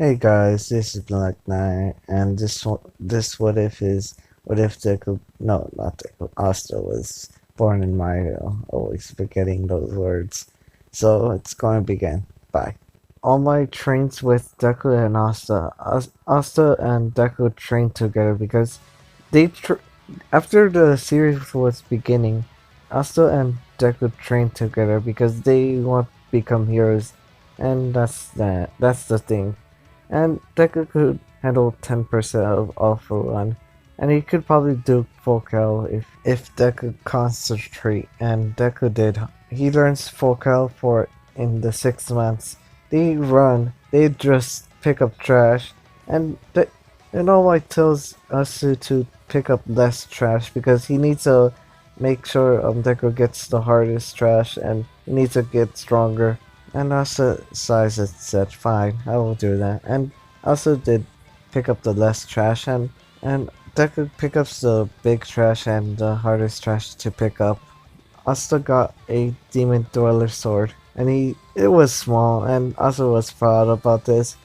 Hey guys, this is Black Knight, and this what if is what if Deku no not Deku Asta was born in Mario. Always forgetting those words. So it's going to begin. Bye. All my trains with Deku and Asta. Asta and Deku trained together because they after the series was beginning, Asta and Deku trained together because they want to become heroes, and that's the thing. And Deku could handle 10% of all for one. And he could probably do full kill if Deku concentrate, and Deku did. He learns full kill for in the 6 months. They run, they just pick up trash, and All Might tells Asu to pick up less trash because he needs to make sure Deku gets the hardest trash and he needs to get stronger. And also Siza said, fine, I will do that. And also did pick up the less trash, and Deku pick up the big trash and the hardest trash to pick up. Asta got a Demon Dweller sword, and it was small, and Asta was proud about this.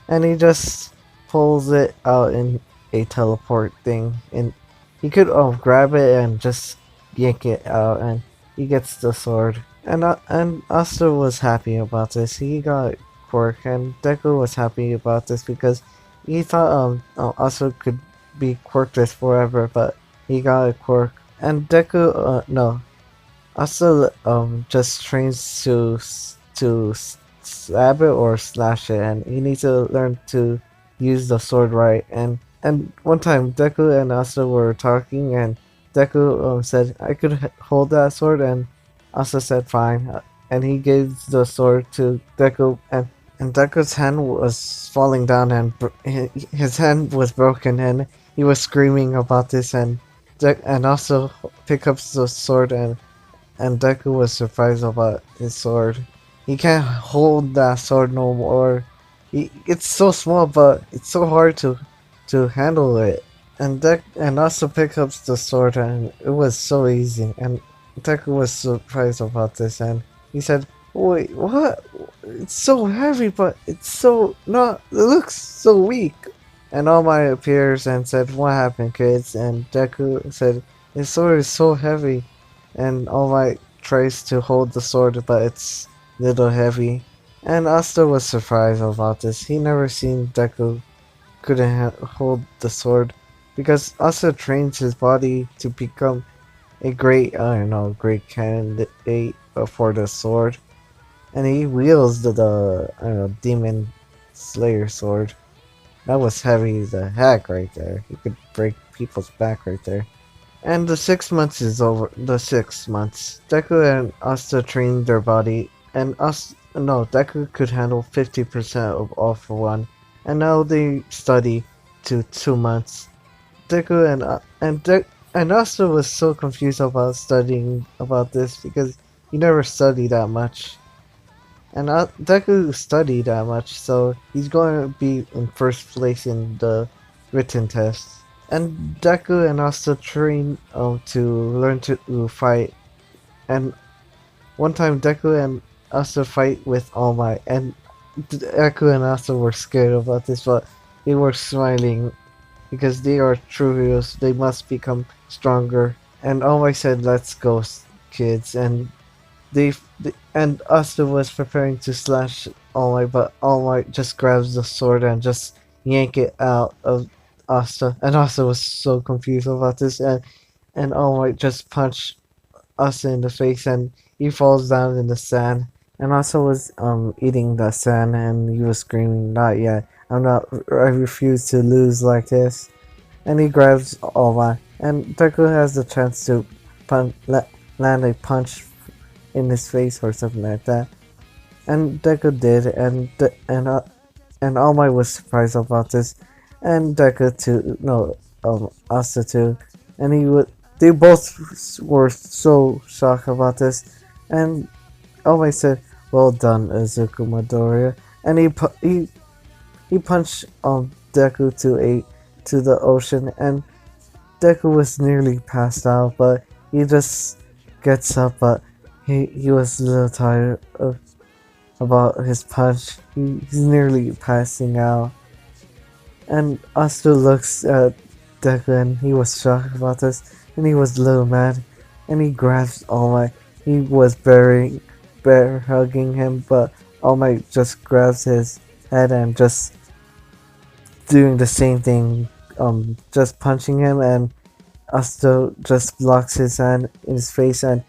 And he just pulls it out in a teleport thing, and he could grab it and just yank it out, and he gets the sword. And Asta was happy about this. He got quirk, and Deku was happy about this because he thought Asta could be quirkless forever, but he got a quirk. And Deku no, Asta just trains to stab it or slash it, and he needs to learn to use the sword right. And one time Deku and Asta were talking, and Deku said, "I could hold that sword," and Asta said, "Fine," and he gave the sword to Deku, and Deku's hand was falling down, and his hand was broken, and he was screaming about this, and also pick up the sword, and Deku was surprised about his sword. He can't hold that sword no more. It's so small, but it's so hard to handle it. And also pick up the sword, and it was so easy. And Deku was surprised about this, and he said, "Wait, what? It's so heavy, but it's so not. It looks so weak." And All Might appears and said, "What happened, kids?" And Deku said, "His sword is so heavy." And All Might tries to hold the sword, but it's little heavy. And Asta was surprised about this. He never seen Deku couldn't hold the sword because Asta trains his body to become a great, I don't know, great candidate for the sword. And he wields the I don't know, Demon Slayer sword. That was heavy as a heck right there. He could break people's back right there. And the 6 months is over. The 6 months. Deku and Asta trained their body, and Deku could handle 50% of all for one, and now they study to 2 months. Deku and Asta was so confused about studying about this because he never studied that much, and Deku studied that much, so he's going to be in first place in the written test. And Deku and Asta train to learn to fight. And one time Deku and Asta fight with All Might, and Deku and Asta were scared about this, but they were smiling because they are true heroes. They must become stronger. And All Might said, "Let's go, kids." And and Asta was preparing to slash All Might, but All Might just grabs the sword and just yank it out of Asta. And Asta was so confused about this, and All Might just punched Asta in the face, and he falls down in the sand. And Asta was eating the sand, and he was screaming, "Not yet! I refuse to lose like this." And he grabs All Might, and Deku has the chance to land a punch in his face or something like that. And Deku did, and All Might was surprised about this, and Deku too, no, Asta too, and they both were so shocked about this, and All Might said, "Well done, Izuku Midoriya," and he punched Deku to the ocean, and Deku was nearly passed out, but he just gets up, but he was a little tired of about his punch. He's nearly passing out. And Asta looks at Deku and he was shocked about this and he was a little mad and he grabs All Might. He was bear hugging him, but All Might just grabs his head and just doing the same thing, just punching him, and Asta just blocks his hand in his face and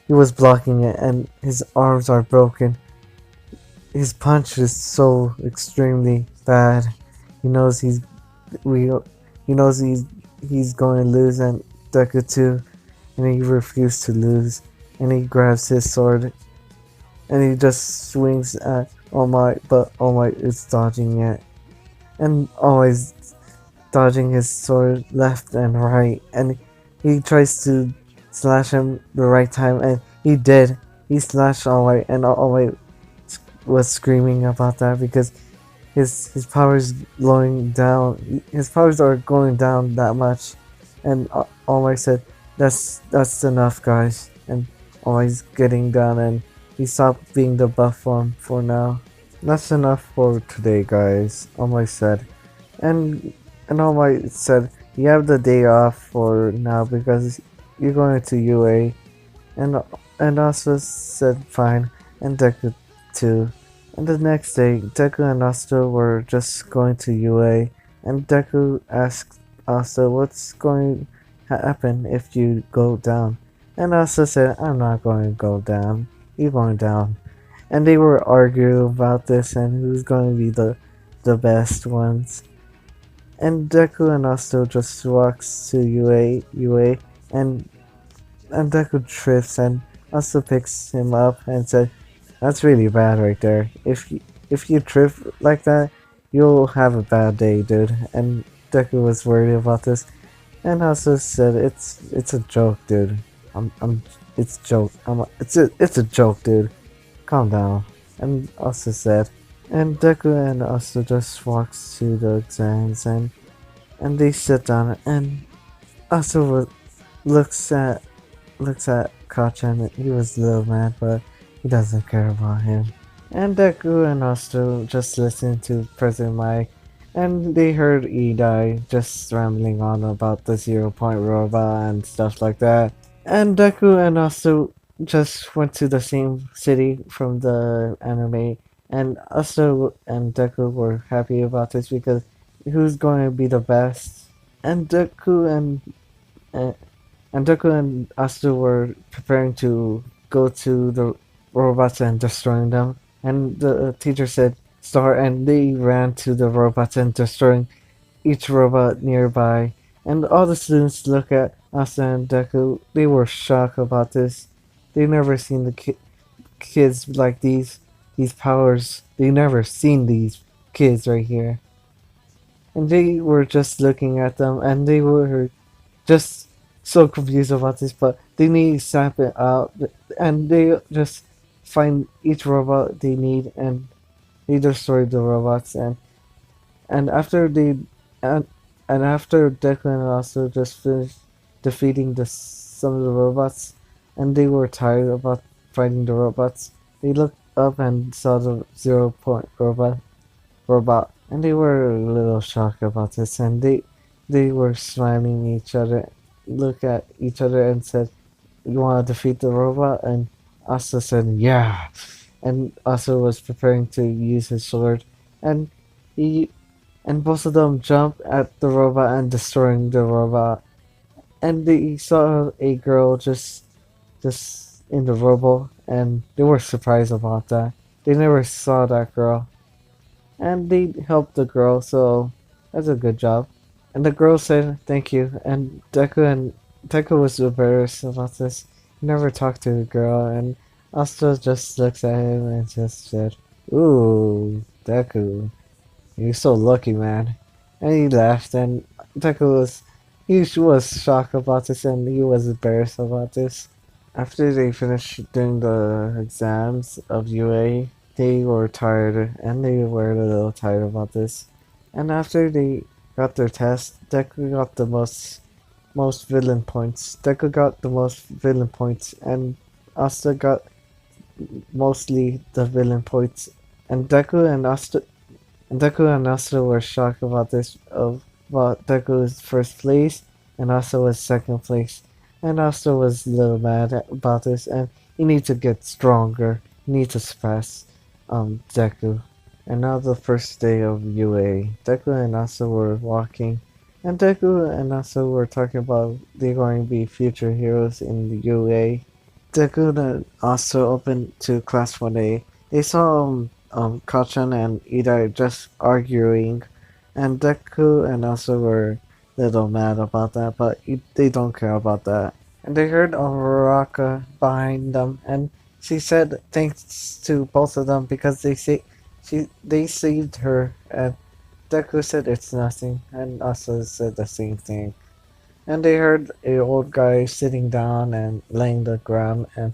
he was blocking it and his arms are broken. His punch is so extremely bad. He knows we he knows he's going to lose, and Deku too, and he refused to lose, and he grabs his sword and he just swings at All Might, but All Might is dodging it and always dodging his sword left and right, and he tries to slash him the right time, and he did. He slashed All Might, and All Might was screaming about that because his powers going down. His powers are going down that much, and All Might said, "That's enough, guys." And All Might's getting down, and he stopped being the buff form for now. That's enough for today, guys. All Might said, and All Might said, "You have the day off for now because you're going to UA," and Asta said, "Fine," and Deku too. And the next day, Deku and Asta were just going to UA, and Deku asked Asta what's going to happen if you go down. And Asta said, "I'm not going to go down. You're going down." And they were arguing about this and who's going to be the best ones. And Deku and Asta just walks to UA, and Deku trips, and Asta picks him up and said, "That's really bad right there. If you trip like that, you'll have a bad day, dude." And Deku was worried about this, and also said, "It's a joke, dude. It's joke. It's a joke, dude. Calm down." And also said, and Deku and also just walks to the exams, and they sit down, and also looks at Kacha, and he was a little mad, but he doesn't care about him. And Deku and Asta just listened to President Mike, and they heard Edai just rambling on about the 0 Point robot and stuff like that. And Deku and Asta just went to the same city from the anime, and Asta and Deku were happy about this because who's going to be the best? And uh, Deku and Asta were preparing to go to the robots and destroying them. And the teacher said start, and they ran to the robots and destroying each robot nearby. And all the students look at Asta and Deku. They were shocked about this. They never seen the kids like these powers. They never seen these kids right here. And they were just looking at them, and they were just so confused about this, but they need to stamp it out, and they just find each robot they need, and they destroy the robots, and after they and after Declan also just finished defeating some of the robots, and they were tired about fighting the robots, they looked up and saw the 0 Point robot, and they were a little shocked about this, and they were smiling each other, look at each other, and said, "You want to defeat the robot?" And Asa said, "Yeah." And Asa was preparing to use his sword, and he and both of them jumped at the robot and destroying the robot. And they saw a girl just in the rubble, and they were surprised about that. They never saw that girl, and they helped the girl, so that's a good job. And the girl said thank you, and Deku was embarrassed about this. He never talked to the girl, and Asta just looks at him and just said, "Ooh, Deku, you're so lucky, man." And he laughed, and he was shocked about this, and he was embarrassed about this. After they finished doing the exams of UA, they were tired, and they were a little tired about this. And after they got their test, Deku got the most villain points. Deku got the most villain points, and Asta got mostly the villain points. And Deku and Asta were shocked about this about Deku's first place and Asta was second place. And Asta was a little mad about this and he needs to get stronger. He needs to surpass Deku. And now the first day of UA. Deku and Asta were walking and Deku and Asta were talking about they're going to be future heroes in the UA. Deku and Asta opened to class 1A. They saw Kachan and Ida just arguing, and Deku and Asa were a little mad about that, but they don't care about that. And they heard Uraraka behind them, and she said thanks to both of them because they saved her, and Deku said it's nothing, and Asa said the same thing. And they heard a old guy sitting down and laying the ground, and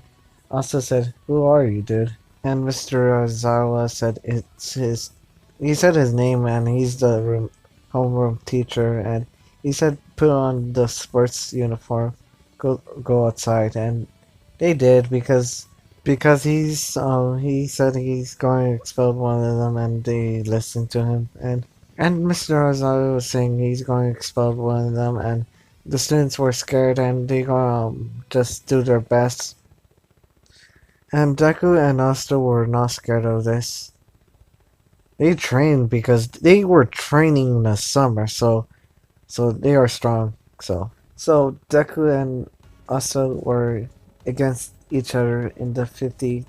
Asa said, "Who are you, dude?" And Mr. Azawa said it's his. He said his name, and he's the homeroom teacher. And he said, "Put on the sports uniform, go outside." And they did because he said he's going to expel one of them, and they listened to him. And Mr. Azawa was saying he's going to expel one of them, and the students were scared, and they gonna just do their best. And Deku and Asta were not scared of this. They trained because they were training in the summer, so they are strong. So Deku and Asta were against each other in the 50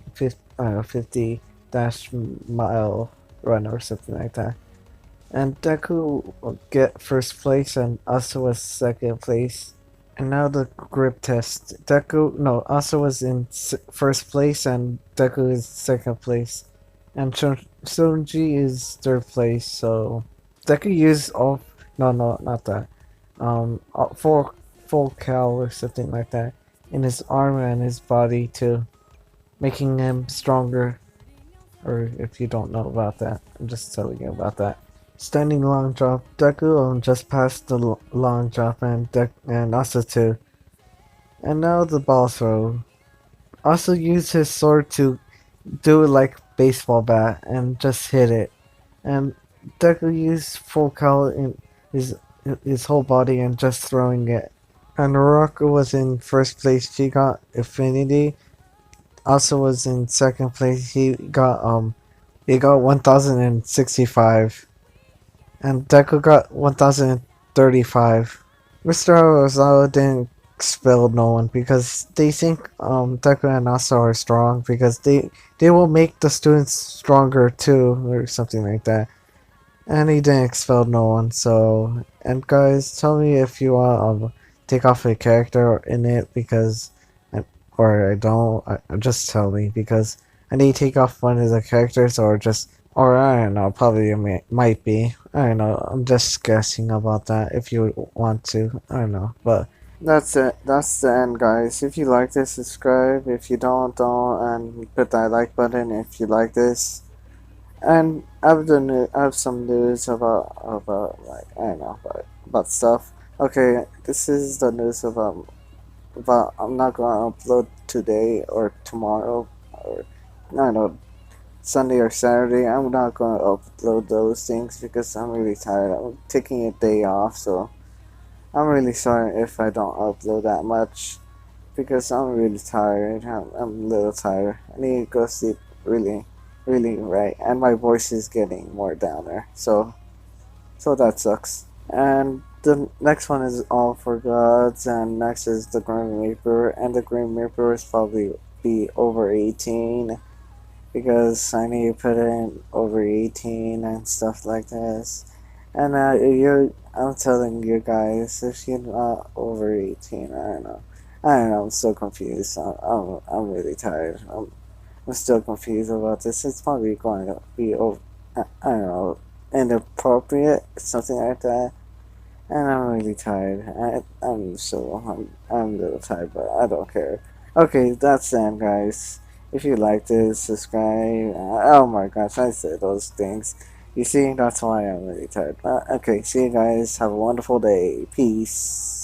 dash mile run or something like that. And Deku will get first place and Asta was second place. And now the grip test. Asa was in first place and Deku is second place. And Sunji is third place, so Deku used all, no, not that. Full cal or something like that in his arm and his body too, making him stronger. Or if you don't know about that, I'm just telling you about that. Standing long drop. Deku just passed the long drop and Asa too. And now the ball throw. Also used his sword to do it like baseball bat and just hit it. And Deku used full cal in his whole body and just throwing it. And Roku was in first place. She got Infinity. Also was in second place. He got 1065. And Deku got 1035. Mr. Ozawa didn't expel no one because they think Deku and Asa are strong because they will make the students stronger too or something like that. And he didn't expel no one. So and guys, tell me if you want take off a character in it because or I don't. Just tell me because I need to take off one of the characters or I don't know, probably might be. I don't know. I'm just guessing about that if you want to. I don't know. But that's it. That's the end, guys. If you like this, subscribe. If you don't. And put that like button if you like this. And I have some news about like I don't know about stuff. Okay, this is the news about I'm not gonna upload today or tomorrow or I don't know Sunday or Saturday. I'm not gonna upload those things because I'm really tired. I'm taking a day off, so I'm really sorry if I don't upload that much because I'm really tired. I'm a little tired. I need to go sleep really, really right, and my voice is getting more downer. So that sucks. And the next one is All for Gods, and next is the Grim Reaper, and the Grim Reaper is probably be over 18 because I need to put in over 18 and stuff like this. And I'm telling you guys, if you're not over 18, I don't know, I'm so confused. I'm really tired. I'm still confused about this. It's probably going to be over, I don't know, inappropriate, something like that. And I'm really tired. I'm a little tired, but I don't care. Okay, that's the end, guys. If you like this, subscribe. Oh my gosh, I said those things. You see, that's why I'm really tired. Okay, see you guys. Have a wonderful day. Peace.